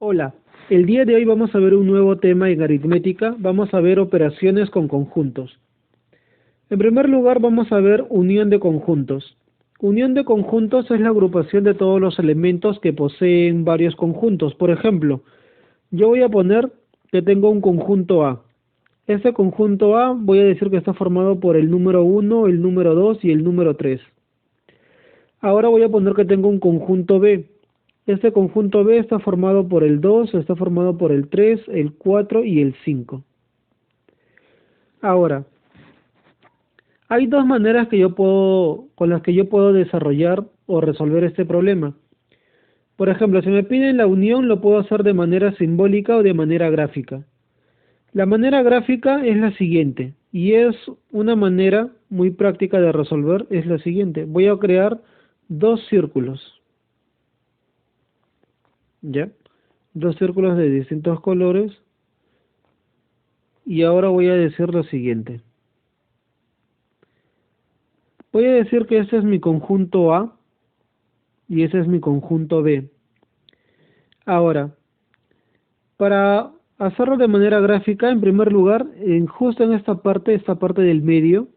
Hola, el día de hoy vamos a ver un nuevo tema en aritmética, vamos a ver operaciones con conjuntos. En primer lugar vamos a ver unión de conjuntos. Unión de conjuntos es la agrupación de todos los elementos que poseen varios conjuntos. Por ejemplo, yo voy a poner que tengo un conjunto A. Este conjunto A voy a decir que está formado por el número 1, el número 2 y el número 3. Ahora voy a poner que tengo un conjunto B. Este conjunto B está formado por el 2, está formado por el 3, el 4 y el 5. Ahora, hay dos maneras con las que yo puedo desarrollar o resolver este problema. Por ejemplo, si me piden la unión, lo puedo hacer de manera simbólica o de manera gráfica. La manera gráfica es la siguiente, y es una manera muy práctica de resolver, es la siguiente. Voy a crear dos círculos. ¿Ya? Dos círculos de distintos colores. Y ahora voy a decir lo siguiente. Voy a decir que este es mi conjunto A y ese es mi conjunto B. Ahora, para hacerlo de manera gráfica, en primer lugar, justo en esta parte del medio,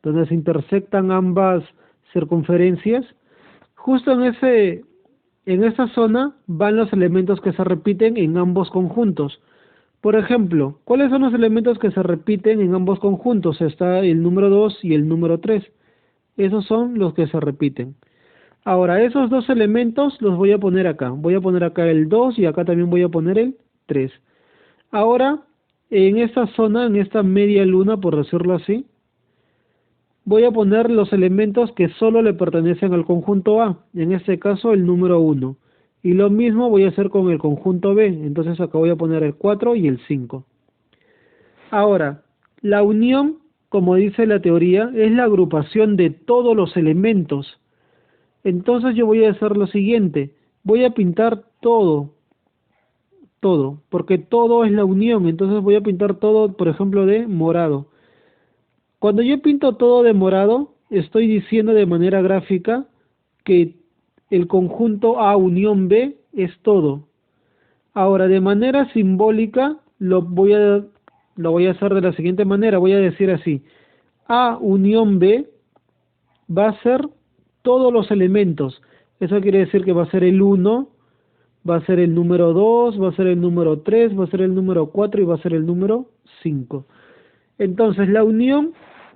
donde se intersectan ambas circunferencias, justo en esa zona van los elementos que se repiten en ambos conjuntos. Por ejemplo, ¿cuáles son los elementos que se repiten en ambos conjuntos? Está el número 2 y el número 3. Esos son los que se repiten. Ahora, esos dos elementos los voy a poner acá. Voy a poner acá el 2 y acá también voy a poner el 3. Ahora, en esta zona, en esta media luna, por decirlo así, voy a poner los elementos que solo le pertenecen al conjunto A. En este caso, el número 1. Y lo mismo voy a hacer con el conjunto B. Entonces acá voy a poner el 4 y el 5. Ahora, la unión, como dice la teoría, es la agrupación de todos los elementos. Entonces yo voy a hacer lo siguiente. Voy a pintar todo, porque todo es la unión. Entonces voy a pintar todo, por ejemplo, de morado. Cuando yo pinto todo de morado, estoy diciendo de manera gráfica que el conjunto A unión B es todo. Ahora, de manera simbólica, lo voy a hacer de la siguiente manera. Voy a decir así. A unión B va a ser todos los elementos. Eso quiere decir que va a ser el 1, va a ser el número 2, va a ser el número 3, va a ser el número 4 y va a ser el número 5. Entonces, la unión,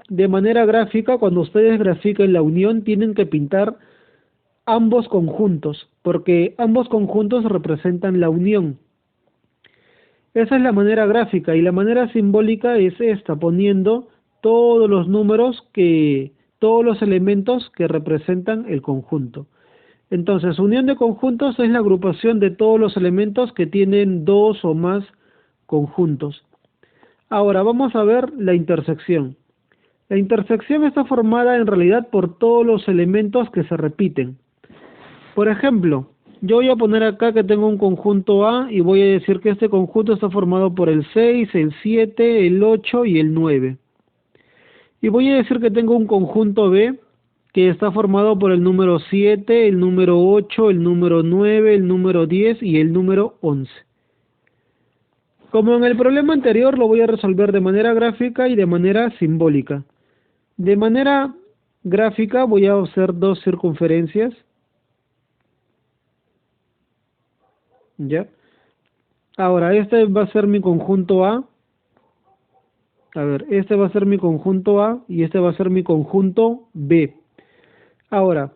de manera gráfica, cuando ustedes grafiquen la unión, tienen que pintar ambos conjuntos, porque ambos conjuntos representan la unión. Esa es la manera gráfica, y la manera simbólica es esta, poniendo todos los todos los elementos que representan el conjunto. Entonces, unión de conjuntos es la agrupación de todos los elementos que tienen dos o más conjuntos. Ahora vamos a ver la intersección. La intersección está formada en realidad por todos los elementos que se repiten. Por ejemplo, yo voy a poner acá que tengo un conjunto A y voy a decir que este conjunto está formado por el 6, el 7, el 8 y el 9. Y voy a decir que tengo un conjunto B que está formado por el número 7, el número 8, el número 9, el número 10 y el número 11. Como en el problema anterior, lo voy a resolver de manera gráfica y de manera simbólica. De manera gráfica voy a hacer dos circunferencias. ¿Ya? Ahora, este va a ser mi conjunto A. A ver, este va a ser mi conjunto A y este va a ser mi conjunto B. Ahora,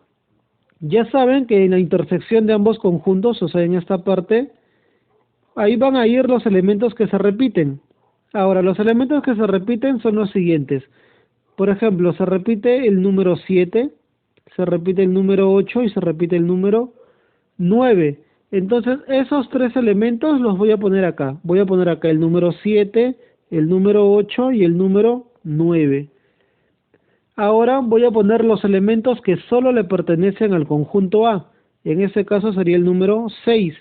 ya saben que en la intersección de ambos conjuntos, o sea, en esta parte, ahí van a ir los elementos que se repiten. Ahora, los elementos que se repiten son los siguientes. Por ejemplo, se repite el número 7, se repite el número 8 y se repite el número 9. Entonces, esos tres elementos los voy a poner acá. Voy a poner acá el número 7, el número 8 y el número 9. Ahora voy a poner los elementos que solo le pertenecen al conjunto A. En este caso sería el número 6.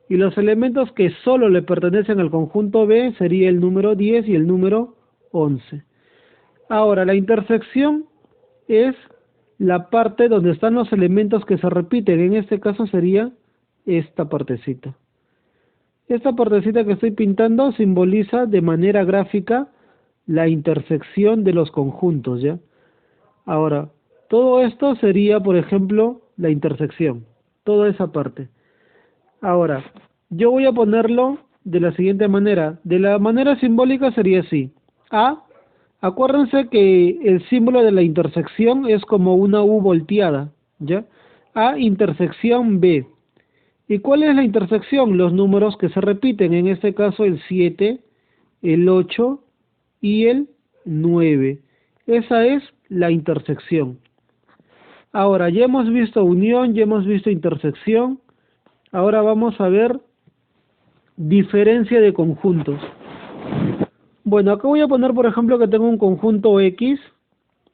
Y los elementos que solo le pertenecen al conjunto B sería el número 10 y el número 11. Ahora, la intersección es la parte donde están los elementos que se repiten. En este caso sería esta partecita. Esta partecita que estoy pintando simboliza de manera gráfica la intersección de los conjuntos, ¿ya? Ahora, todo esto sería, por ejemplo, la intersección, toda esa parte. Ahora, yo voy a ponerlo de la siguiente manera. De la manera simbólica sería así. A, acuérdense que el símbolo de la intersección es como una U volteada, ¿ya? A intersección B. ¿Y cuál es la intersección? Los números que se repiten, en este caso el 7, el 8 y el 9. Esa es la intersección. Ahora, ya hemos visto unión, ya hemos visto intersección. Ahora vamos a ver diferencia de conjuntos. Bueno, acá voy a poner, por ejemplo, que tengo un conjunto X.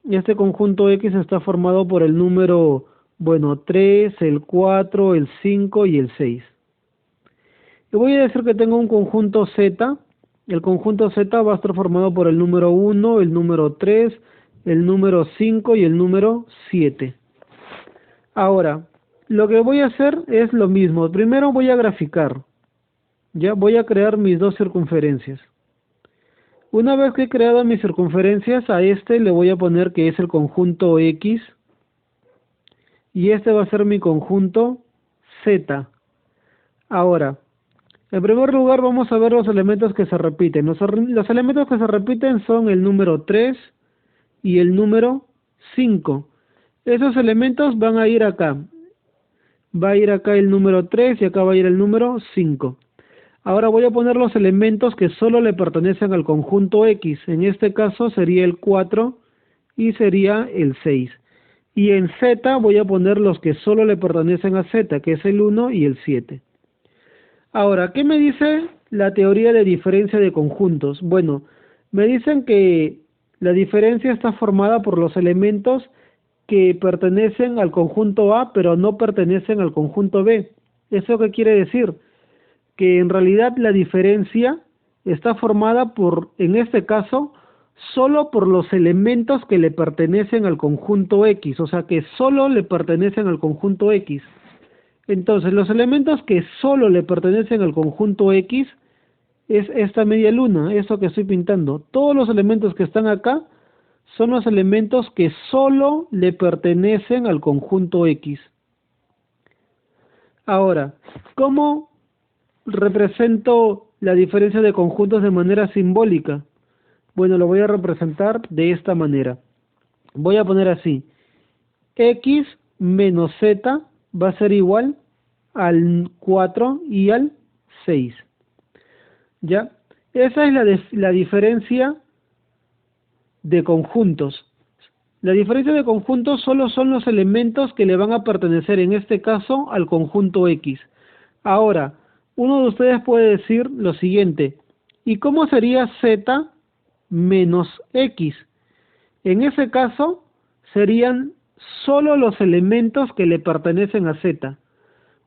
Y este conjunto X está formado por el número, bueno, 3, el 4, el 5 y el 6. Y voy a decir que tengo un conjunto Z. El conjunto Z va a estar formado por el número 1, el número 3, el número 5 y el número 7. Ahora, lo que voy a hacer es lo mismo. Primero voy a graficar. Ya voy a crear mis dos circunferencias. Una vez que he creado mis circunferencias, a este le voy a poner que es el conjunto X. Y este va a ser mi conjunto Z. Ahora, en primer lugar vamos a ver los elementos que se repiten. Los elementos que se repiten son el número 3 y el número 5. Esos elementos van a ir acá. Va a ir acá el número 3 y acá va a ir el número 5. Ahora voy a poner los elementos que solo le pertenecen al conjunto X. En este caso sería el 4 y sería el 6. Y en Z voy a poner los que solo le pertenecen a Z, que es el 1 y el 7. Ahora, ¿qué me dice la teoría de diferencia de conjuntos? Bueno, me dicen que la diferencia está formada por los elementos que pertenecen al conjunto A, pero no pertenecen al conjunto B. ¿Eso qué quiere decir? Que en realidad la diferencia está formada por, en este caso, solo por los elementos que le pertenecen al conjunto X, o sea que solo le pertenecen al conjunto X. Entonces, los elementos que solo le pertenecen al conjunto X es esta media luna, eso que estoy pintando. Todos los elementos que están acá son los elementos que solo le pertenecen al conjunto X. Ahora, ¿cómo represento la diferencia de conjuntos de manera simbólica? Bueno, lo voy a representar de esta manera. Voy a poner así. X menos Z va a ser igual al 4 y al 6. ¿Ya? Esa es la diferencia de conjuntos. La diferencia de conjuntos solo son los elementos que le van a pertenecer, en este caso, al conjunto X. Ahora, uno de ustedes puede decir lo siguiente, ¿y cómo sería Z menos X? En ese caso, serían solo los elementos que le pertenecen a Z.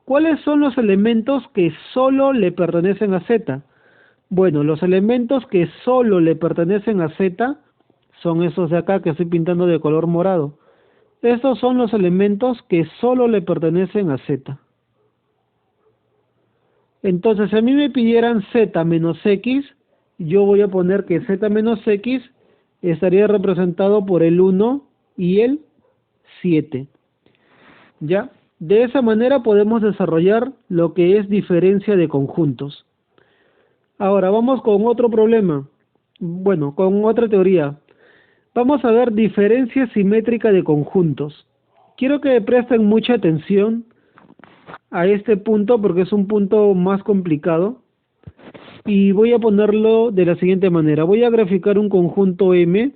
¿Cuáles son los elementos que solo le pertenecen a Z? Bueno, los elementos que solo le pertenecen a Z son esos de acá que estoy pintando de color morado. Estos son los elementos que solo le pertenecen a Z. Entonces, si a mí me pidieran Z menos X, yo voy a poner que Z menos X estaría representado por el 1 y el 7. ¿Ya? De esa manera podemos desarrollar lo que es diferencia de conjuntos. Ahora vamos con otro problema. Bueno, con otra teoría. Vamos a ver diferencia simétrica de conjuntos. Quiero que presten mucha atención a este punto porque es un punto más complicado. Y voy a ponerlo de la siguiente manera. Voy a graficar un conjunto M.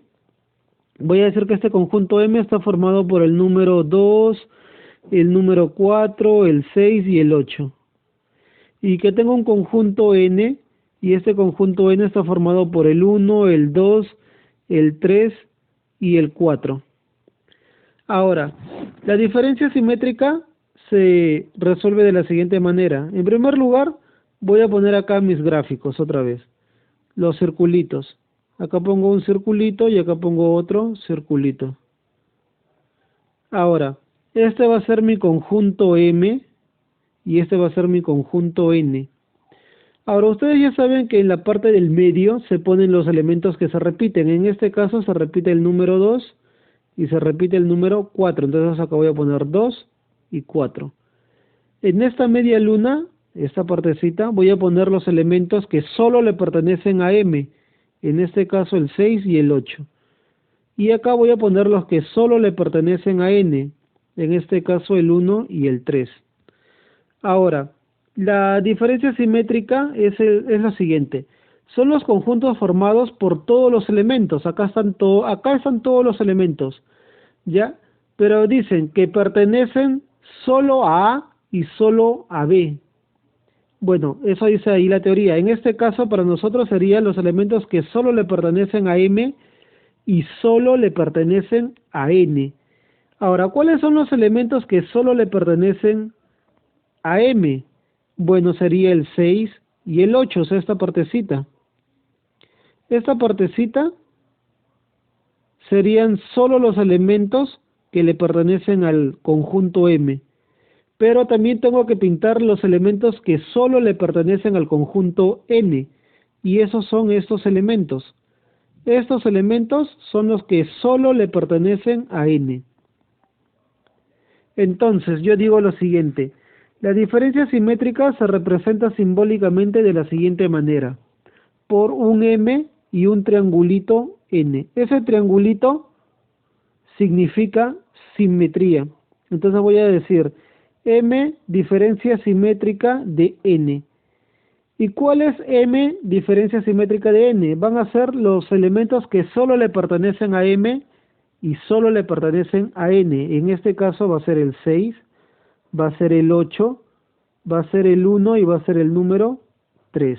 Voy a decir que este conjunto M está formado por el número 2, el número 4, el 6 y el 8. Y que tengo un conjunto N, y este conjunto N está formado por el 1, el 2, el 3 y el 4. Ahora, la diferencia simétrica se resuelve de la siguiente manera. En primer lugar, voy a poner acá mis gráficos otra vez, los circulitos. Acá pongo un circulito y acá pongo otro circulito. Ahora, este va a ser mi conjunto M y este va a ser mi conjunto N. Ahora, ustedes ya saben que en la parte del medio se ponen los elementos que se repiten. En este caso se repite el número 2 y se repite el número 4. Entonces acá voy a poner 2 y 4. En esta media luna, esta partecita, voy a poner los elementos que solo le pertenecen a M. En este caso el 6 y el 8. Y acá voy a poner los que solo le pertenecen a N. En este caso el 1 y el 3. Ahora, la diferencia simétrica es la siguiente. Son los conjuntos formados por todos los elementos. Acá están todos los elementos, ¿ya? Pero dicen que pertenecen solo a A y solo a B. Bueno, eso dice ahí la teoría. En este caso, para nosotros serían los elementos que solo le pertenecen a M y solo le pertenecen a N. Ahora, ¿cuáles son los elementos que solo le pertenecen a M? Bueno, sería el 6 y el 8, o sea, esta partecita. Esta partecita serían solo los elementos que le pertenecen al conjunto M. Pero también tengo que pintar los elementos que solo le pertenecen al conjunto N. Y esos son estos elementos. Estos elementos son los que solo le pertenecen a N. Entonces, yo digo lo siguiente. La diferencia simétrica se representa simbólicamente de la siguiente manera. Por un M y un triangulito N. Ese triangulito significa simetría. Entonces voy a decir M diferencia simétrica de N. ¿Y cuál es M diferencia simétrica de N? Van a ser los elementos que solo le pertenecen a M y solo le pertenecen a N. En este caso va a ser el 6, va a ser el 8, va a ser el 1 y va a ser el número 3.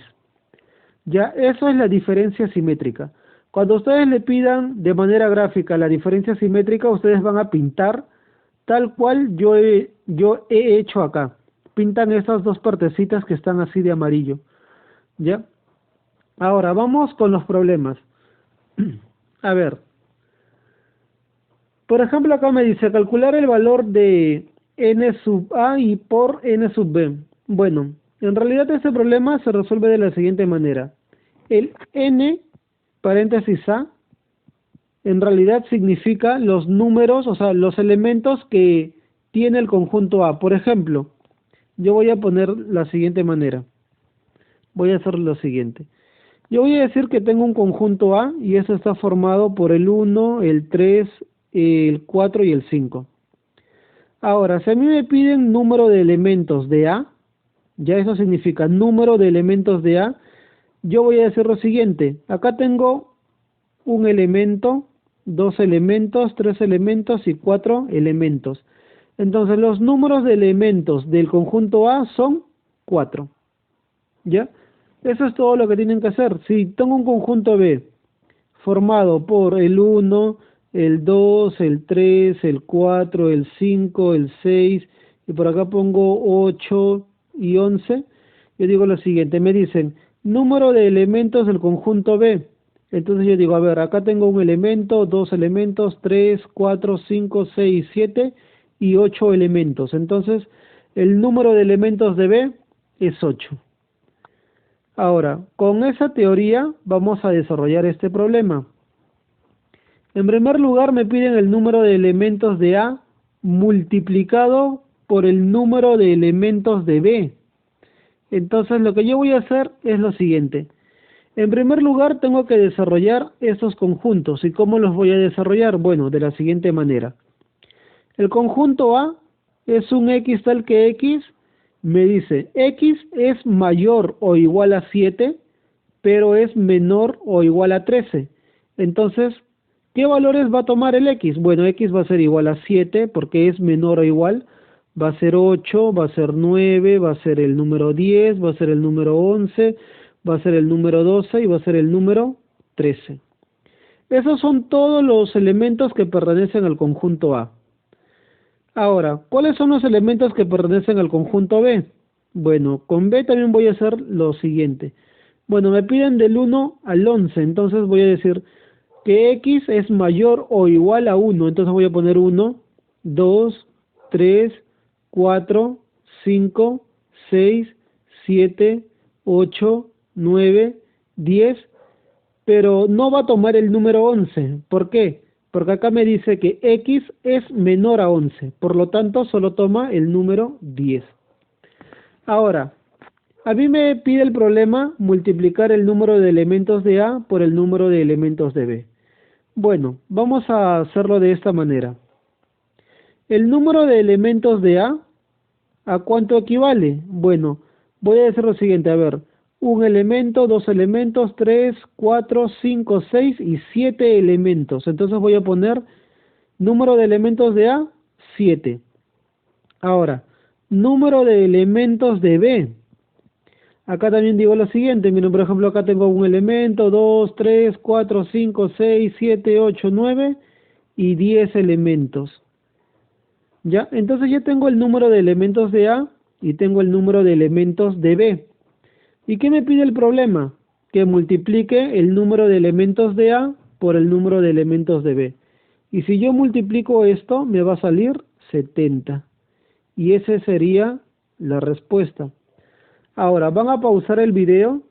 Ya, eso es la diferencia simétrica. Cuando ustedes le pidan de manera gráfica la diferencia simétrica, ustedes van a pintar tal cual yo he hecho acá. Pintan estas dos partecitas que están así de amarillo. ¿Ya? Ahora, vamos con los problemas. A ver. Por ejemplo, acá me dice calcular el valor de n sub a y por n sub b. Bueno, en realidad este problema se resuelve de la siguiente manera. El n, paréntesis a, en realidad significa los números, o sea, los elementos que tiene el conjunto A. Por ejemplo, yo voy a poner la siguiente manera. Voy a hacer lo siguiente. Yo voy a decir que tengo un conjunto A y eso está formado por el 1, el 3, el 4 y el 5. Ahora, si a mí me piden número de elementos de A, ya eso significa número de elementos de A, yo voy a decir lo siguiente. Acá tengo un elemento, 2 elementos, 3 elementos y 4 elementos. Entonces los números de elementos del conjunto A son 4. ¿Ya? Eso es todo lo que tienen que hacer. Si tengo un conjunto B formado por el 1, el 2, el 3, el 4, el 5, el 6, y por acá pongo 8 y 11, yo digo lo siguiente, me dicen, número de elementos del conjunto B. Entonces yo digo, a ver, acá tengo un elemento, 2 elementos, 3, 4, 5, 6, 7 y 8 elementos. Entonces, el número de elementos de B es 8. Ahora, con esa teoría vamos a desarrollar este problema. En primer lugar me piden el número de elementos de A multiplicado por el número de elementos de B. Entonces lo que yo voy a hacer es lo siguiente. En primer lugar tengo que desarrollar estos conjuntos. ¿Y cómo los voy a desarrollar? Bueno, de la siguiente manera. El conjunto A es un X tal que X me dice X es mayor o igual a 7, pero es menor o igual a 13. Entonces, ¿qué valores va a tomar el X? Bueno, X va a ser igual a 7 porque es menor o igual. Va a ser 8, va a ser 9, va a ser el número 10, va a ser el número 11, va a ser el número 12 y va a ser el número 13. Esos son todos los elementos que pertenecen al conjunto A. Ahora, ¿cuáles son los elementos que pertenecen al conjunto B? Bueno, con B también voy a hacer lo siguiente. Bueno, me piden del 1 al 11, entonces voy a decir que X es mayor o igual a 1, entonces voy a poner 1, 2, 3, 4, 5, 6, 7, 8, 9, 10, pero no va a tomar el número 11. ¿Por qué? Porque acá me dice que x es menor a 11, por lo tanto solo toma el número 10. Ahora, a mí me pide el problema multiplicar el número de elementos de A por el número de elementos de B. Bueno, vamos a hacerlo de esta manera. El número de elementos de ¿a cuánto equivale? Bueno, voy a decir lo siguiente, a ver, un elemento, dos elementos, 3, 4, 5, 6 y 7 elementos. Entonces voy a poner número de elementos de A, 7. Ahora, número de elementos de B. Acá también digo lo siguiente, miren, por ejemplo, acá tengo un elemento, 2, 3, 4, 5, 6, 7, 8, 9 y 10 elementos. ¿Ya? Entonces ya tengo el número de elementos de A y tengo el número de elementos de B. ¿Y qué me pide el problema? Que multiplique el número de elementos de A por el número de elementos de B. Y si yo multiplico esto, me va a salir 70. Y esa sería la respuesta. Ahora, van a pausar el video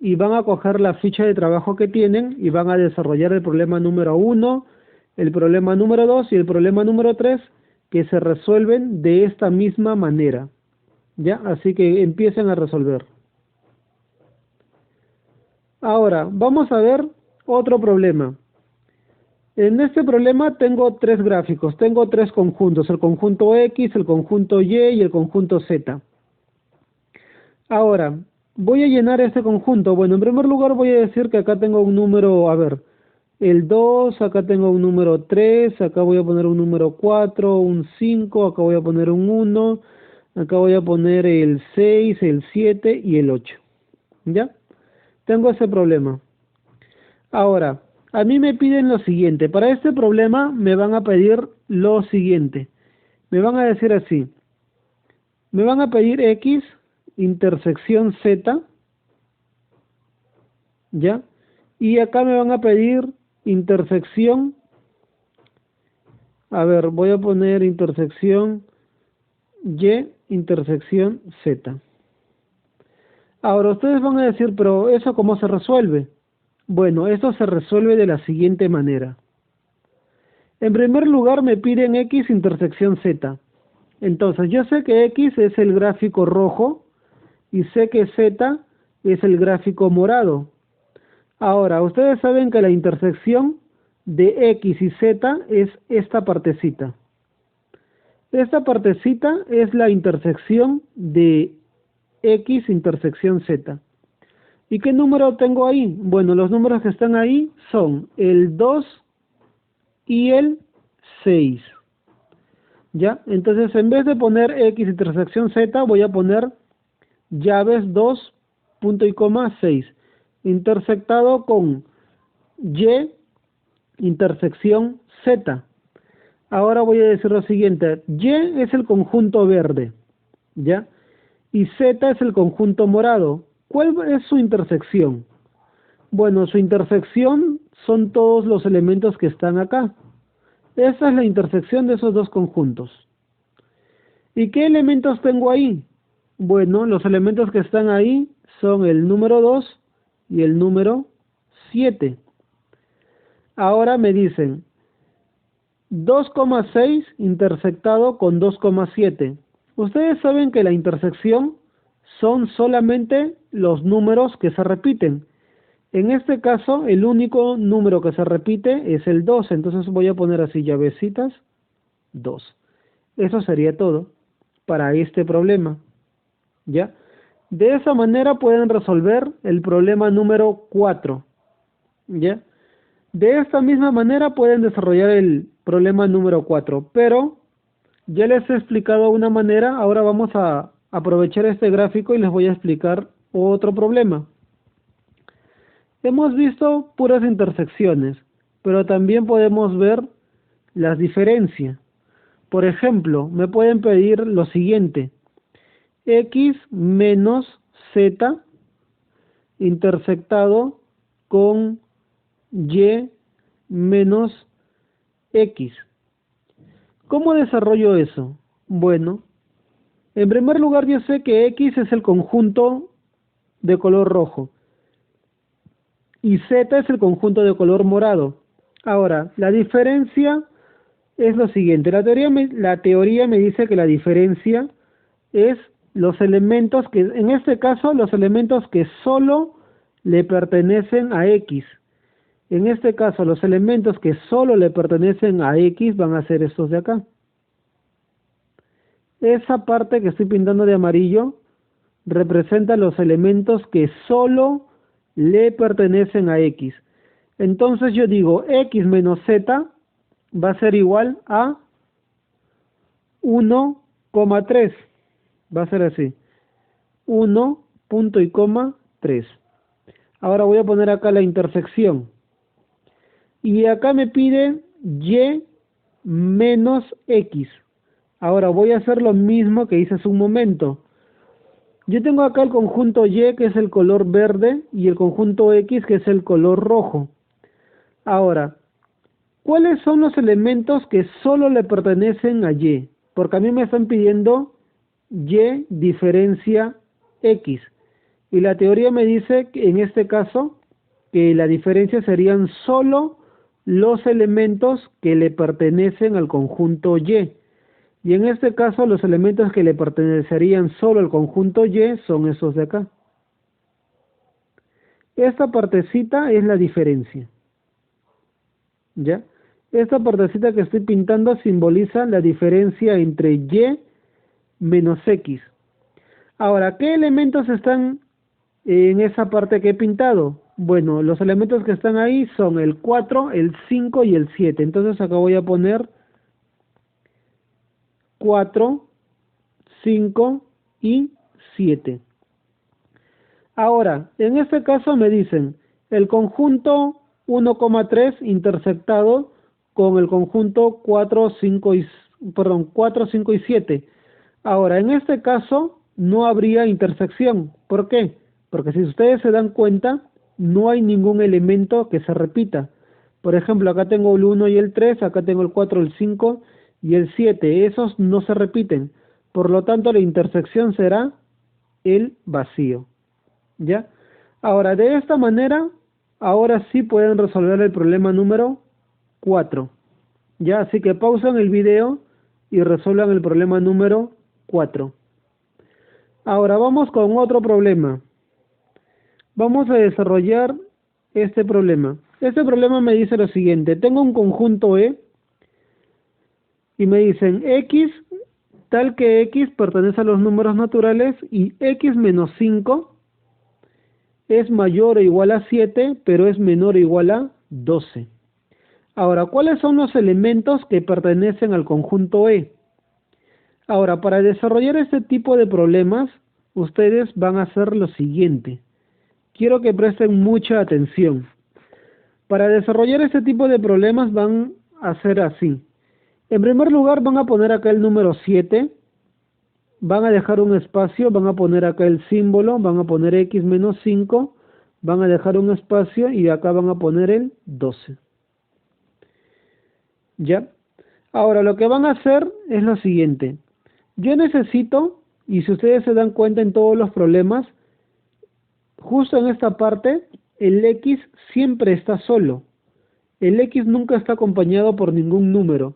y van a coger la ficha de trabajo que tienen y van a desarrollar el problema número 1, el problema número 2 y el problema número 3, que se resuelven de esta misma manera. ¿Ya? Así que empiecen a resolver. Ahora, vamos a ver otro problema. En este problema tengo tres gráficos, tengo tres conjuntos, el conjunto X, el conjunto Y y el conjunto Z. Ahora, voy a llenar este conjunto. Bueno, en primer lugar voy a decir que acá tengo un número, a ver, el 2, acá tengo un número 3, acá voy a poner un número 4, un 5, acá voy a poner un 1, acá voy a poner el 6, el 7 y el 8. ¿Ya? Tengo ese problema. Ahora, a mí me piden lo siguiente. Para este problema me van a pedir lo siguiente. Me van a decir así. Me van a pedir X intersección Z, ¿ya? Y acá me van a pedir intersección, a ver, voy a poner intersección Y, intersección Z. Ahora, ustedes van a decir, pero ¿eso cómo se resuelve? Bueno, esto se resuelve de la siguiente manera. En primer lugar me piden X intersección Z. Entonces, yo sé que X es el gráfico rojo y sé que Z es el gráfico morado. Ahora, ustedes saben que la intersección de X y Z es esta partecita. Esta partecita es la intersección de X intersección Z. ¿Y qué número tengo ahí? Bueno, los números que están ahí son el 2 y el 6. ¿Ya? Entonces, en vez de poner X intersección Z, voy a poner llaves 2, punto y coma 6, intersectado con Y, intersección Z. Ahora voy a decir lo siguiente, Y es el conjunto verde, ¿ya? Y Z es el conjunto morado. ¿Cuál es su intersección? Bueno, su intersección son todos los elementos que están acá. Esa es la intersección de esos dos conjuntos. ¿Y qué elementos tengo ahí? Bueno, los elementos que están ahí son el número 2 y el número 7. Ahora me dicen 2,6 intersectado con 2,7. Ustedes saben que la intersección son solamente los números que se repiten. En este caso, el único número que se repite es el 2, entonces voy a poner así llavecitas 2. Eso sería todo para este problema. ¿Ya? De esa manera pueden resolver el problema número 4. ¿Ya? De esta misma manera pueden desarrollar el problema número 4, pero ya les he explicado una manera, ahora vamos a aprovechar este gráfico y les voy a explicar otro problema. Hemos visto puras intersecciones, pero también podemos ver las diferencias. Por ejemplo, me pueden pedir lo siguiente, X menos Z intersectado con Y menos X. ¿Cómo desarrollo eso? Bueno, en primer lugar yo sé que X es el conjunto de color rojo. Y Z es el conjunto de color morado. Ahora, la diferencia es lo siguiente. La teoría me dice que la diferencia es los elementos que, en este caso, los elementos que solo le pertenecen a X. En este caso, los elementos que solo le pertenecen a X van a ser estos de acá. Esa parte que estoy pintando de amarillo representa los elementos que solo le pertenecen a X. Entonces yo digo X menos Z va a ser igual a 1,3. Va a ser así. 1 punto y coma 3. Ahora voy a poner acá la intersección. Y acá me pide Y menos X. Ahora voy a hacer lo mismo que hice hace un momento. Yo tengo acá el conjunto Y, que es el color verde, y el conjunto X, que es el color rojo. Ahora, ¿cuáles son los elementos que solo le pertenecen a Y? Porque a mí me están pidiendo Y diferencia X. Y la teoría me dice que en este caso que la diferencia serían solo los elementos que le pertenecen al conjunto Y. Y en este caso los elementos que le pertenecerían solo al conjunto Y son esos de acá. Esta partecita es la diferencia. ¿Ya? Esta partecita que estoy pintando simboliza la diferencia entre Y menos X. Ahora, ¿qué elementos están en esa parte que he pintado? Bueno, los elementos que están ahí son el 4, el 5 y el 7. Entonces acá voy a poner 4, 5 y 7. Ahora, en este caso me dicen el conjunto 1,3 intersectado con el conjunto 4, 5 y 7. Ahora, en este caso no habría intersección. ¿Por qué? Porque si ustedes se dan cuenta, no hay ningún elemento que se repita. Por ejemplo, acá tengo el 1 y el 3, acá tengo el 4, el 5 y el 7. Esos no se repiten. Por lo tanto, la intersección será el vacío. ¿Ya? Ahora, de esta manera, ahora sí pueden resolver el problema número 4. ¿Ya? Así que pausan el video y resuelvan el problema número 4. Ahora vamos con otro problema. Vamos a desarrollar este problema. Este problema me dice lo siguiente. Tengo un conjunto E y me dicen X, tal que X pertenece a los números naturales y X menos 5 es mayor o igual a 7, pero es menor o igual a 12. Ahora, ¿cuáles son los elementos que pertenecen al conjunto E? Ahora, para desarrollar este tipo de problemas, ustedes van a hacer lo siguiente. Quiero que presten mucha atención. Para desarrollar este tipo de problemas van a hacer así. En primer lugar, van a poner acá el número 7. Van a dejar un espacio, van a poner acá el símbolo, van a poner X menos 5, van a dejar un espacio y acá van a poner el 12. ¿Ya? Ahora lo que van a hacer es lo siguiente. Yo necesito, y si ustedes se dan cuenta en todos los problemas, justo en esta parte, el X siempre está solo. El X nunca está acompañado por ningún número.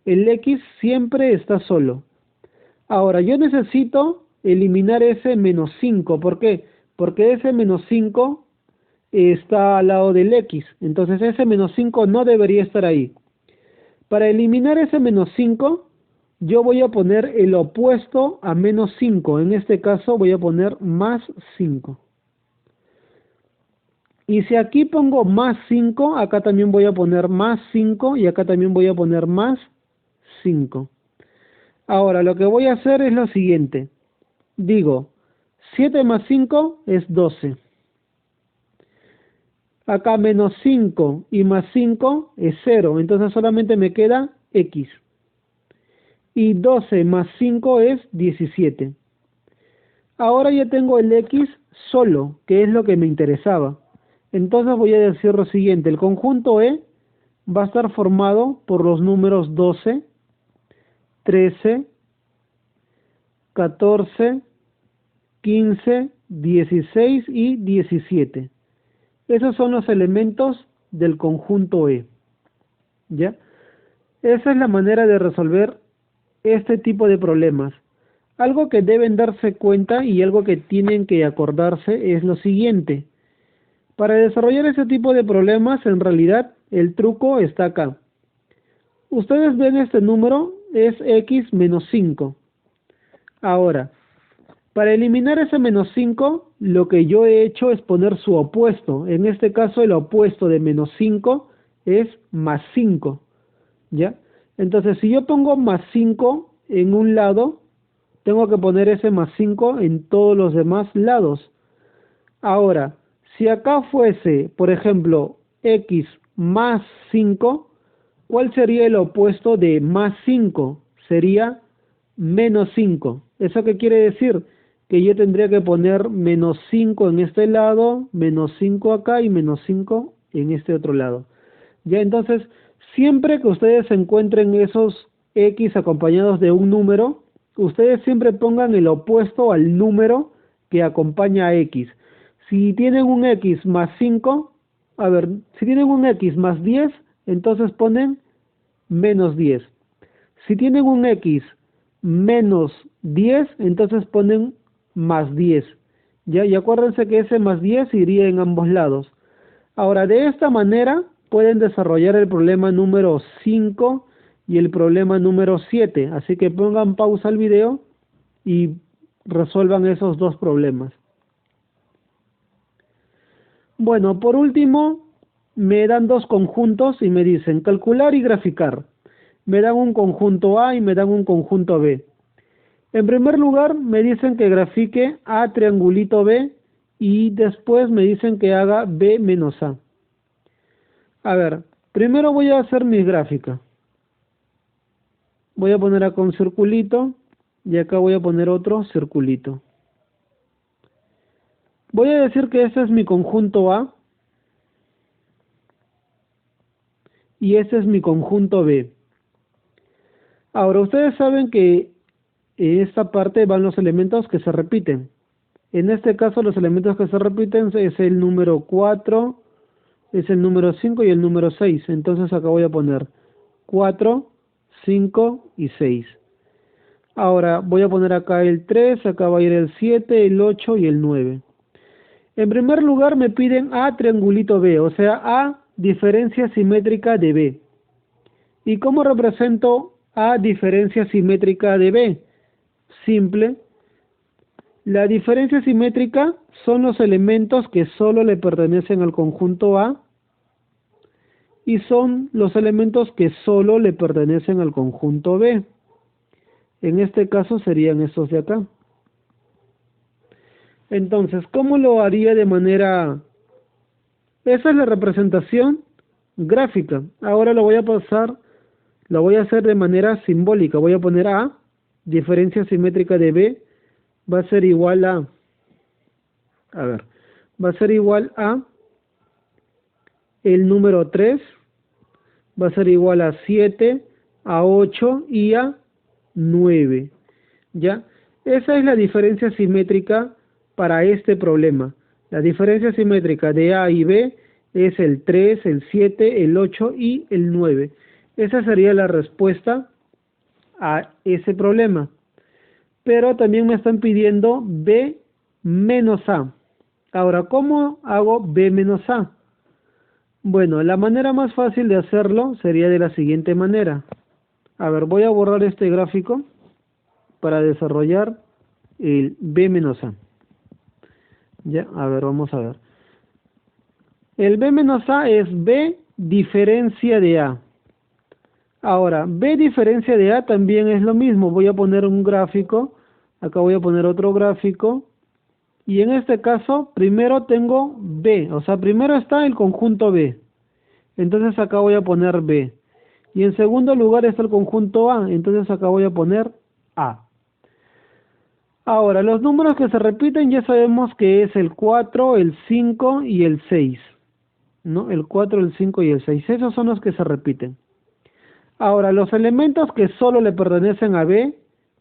El X siempre está solo. Ahora, yo necesito eliminar ese menos 5. ¿Por qué? Porque ese menos 5 está al lado del X. Entonces ese menos 5 no debería estar ahí. Para eliminar ese menos 5, yo voy a poner el opuesto a menos 5. En este caso voy a poner más 5. Y si aquí pongo más 5, acá también voy a poner más 5 y acá también voy a poner más 5. Ahora, lo que voy a hacer es lo siguiente. Digo, 7 más 5 es 12. Acá menos 5 y más 5 es 0. Entonces solamente me queda X. Y 12 más 5 es 17. Ahora ya tengo el X solo, que es lo que me interesaba. Entonces voy a decir lo siguiente. El conjunto E va a estar formado por los números 12, 13, 14, 15 16 y 17. Esos son los elementos del conjunto E. ¿Ya? Esa es la manera de resolver este tipo de problemas. Algo que deben darse cuenta y algo que tienen que acordarse es lo siguiente. Para desarrollar ese tipo de problemas, en realidad, el truco está acá. Ustedes ven este número, es x menos 5. Ahora, para eliminar ese menos 5, lo que yo he hecho es poner su opuesto. En este caso, el opuesto de menos 5 es más 5. ¿Ya? Entonces, si yo pongo más 5 en un lado, tengo que poner ese más 5 en todos los demás lados. Ahora, si acá fuese, por ejemplo, x más 5, ¿cuál sería el opuesto de más 5? Sería menos 5. ¿Eso qué quiere decir? Que yo tendría que poner menos 5 en este lado, menos 5 acá y menos 5 en este otro lado. Ya, entonces, siempre que ustedes encuentren esos x acompañados de un número, ustedes siempre pongan el opuesto al número que acompaña a x. Si tienen un x más 5, a ver, si tienen un x más 10, entonces ponen menos 10. Si tienen un x menos 10, entonces ponen más 10. ¿Ya? Y acuérdense que ese más 10 iría en ambos lados. Ahora, de esta manera pueden desarrollar el problema número 5 y el problema número 7. Así que pongan pausa al video y resuelvan esos dos problemas. Bueno, por último, me dan dos conjuntos y me dicen calcular y graficar. Me dan un conjunto A y me dan un conjunto B. En primer lugar, me dicen que grafique A triangulito B y después me dicen que haga B menos A. A ver, primero voy a hacer mi gráfica. Voy a poner acá un circulito y acá voy a poner otro circulito. Voy a decir que este es mi conjunto A y este es mi conjunto B. Ahora, ustedes saben que en esta parte van los elementos que se repiten. En este caso, los elementos que se repiten es el número 4, es el número 5 y el número 6. Entonces acá voy a poner 4, 5 y 6. Ahora voy a poner acá el 3, acá va a ir el 7, el 8 y el 9. En primer lugar me piden A triangulito B, o sea, A diferencia simétrica de B. ¿Y cómo represento A diferencia simétrica de B? Simple. La diferencia simétrica son los elementos que solo le pertenecen al conjunto A y son los elementos que solo le pertenecen al conjunto B. En este caso serían estos de acá. Entonces, ¿cómo lo haría de manera...? Esa es la representación gráfica. Ahora lo voy a pasar, lo voy a hacer de manera simbólica. Voy a poner A, diferencia simétrica de B, va a ser igual a ver, va a ser igual a el número 3, va a ser igual a 7, a 8 y a 9. ¿Ya? Esa es la diferencia simétrica para este problema. La diferencia simétrica de A y B es el 3, el 7, el 8 y el 9. Esa sería la respuesta a ese problema. Pero también me están pidiendo B menos A. Ahora, ¿cómo hago B menos A? Bueno, la manera más fácil de hacerlo sería de la siguiente manera. A ver, voy a borrar este gráfico para desarrollar el B menos A. Ya, a ver, vamos a ver. El B menos A es B diferencia de A. Ahora, B diferencia de A también es lo mismo. Voy a poner un gráfico, acá voy a poner otro gráfico, y en este caso, primero tengo B, o sea, primero está el conjunto B. Entonces acá voy a poner B. Y en segundo lugar está el conjunto A, entonces acá voy a poner A. Ahora, los números que se repiten ya sabemos que es el 4, el 5 y el 6. ¿No? El 4, el 5 y el 6. Esos son los que se repiten. Ahora, los elementos que solo le pertenecen a B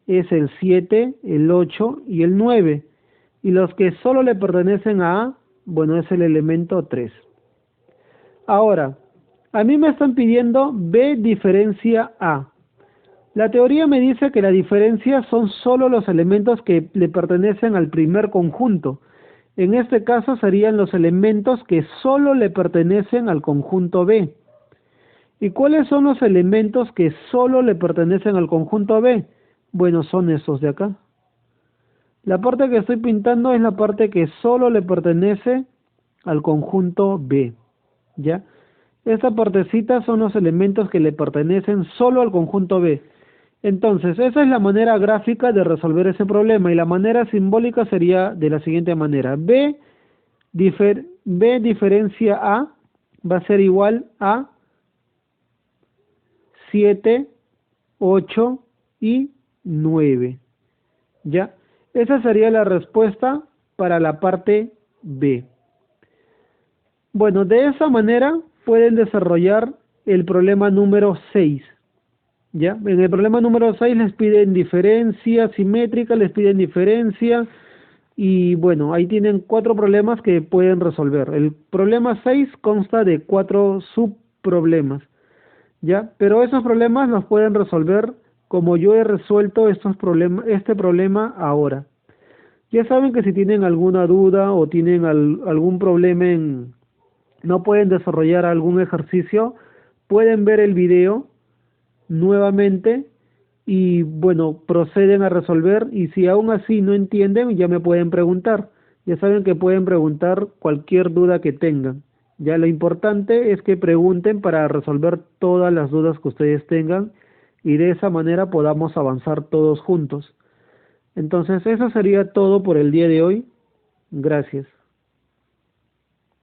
es el 7, el 8 y el 9. Y los que solo le pertenecen a A, bueno, es el elemento 3. Ahora, a mí me están pidiendo B diferencia A. La teoría me dice que la diferencia son solo los elementos que le pertenecen al primer conjunto. En este caso serían los elementos que solo le pertenecen al conjunto B. ¿Y cuáles son los elementos que solo le pertenecen al conjunto B? Bueno, son esos de acá. La parte que estoy pintando es la parte que solo le pertenece al conjunto B, ¿ya? Esta partecita son los elementos que le pertenecen solo al conjunto B. Entonces, esa es la manera gráfica de resolver ese problema, y la manera simbólica sería de la siguiente manera. B diferencia A va a ser igual a 7, 8 y 9, ¿ya? Esa sería la respuesta para la parte B. Bueno, de esa manera pueden desarrollar el problema número 6, ¿ya? En el problema número 6 les piden diferencia simétrica, les piden diferencia, y bueno, ahí tienen 4 problemas que pueden resolver. El problema 6 consta de 4 subproblemas, ¿ya? Pero esos problemas los pueden resolver como yo he resuelto este problema ahora. Ya saben que si tienen alguna duda o tienen algún problema no pueden desarrollar algún ejercicio, pueden ver el video nuevamente y bueno, proceden a resolver, y si aún así no entienden, ya me pueden preguntar. Ya saben que pueden preguntar cualquier duda que tengan. Ya lo importante es que pregunten para resolver todas las dudas que ustedes tengan, y de esa manera podamos avanzar todos juntos. Entonces, eso sería todo por el día de hoy. Gracias.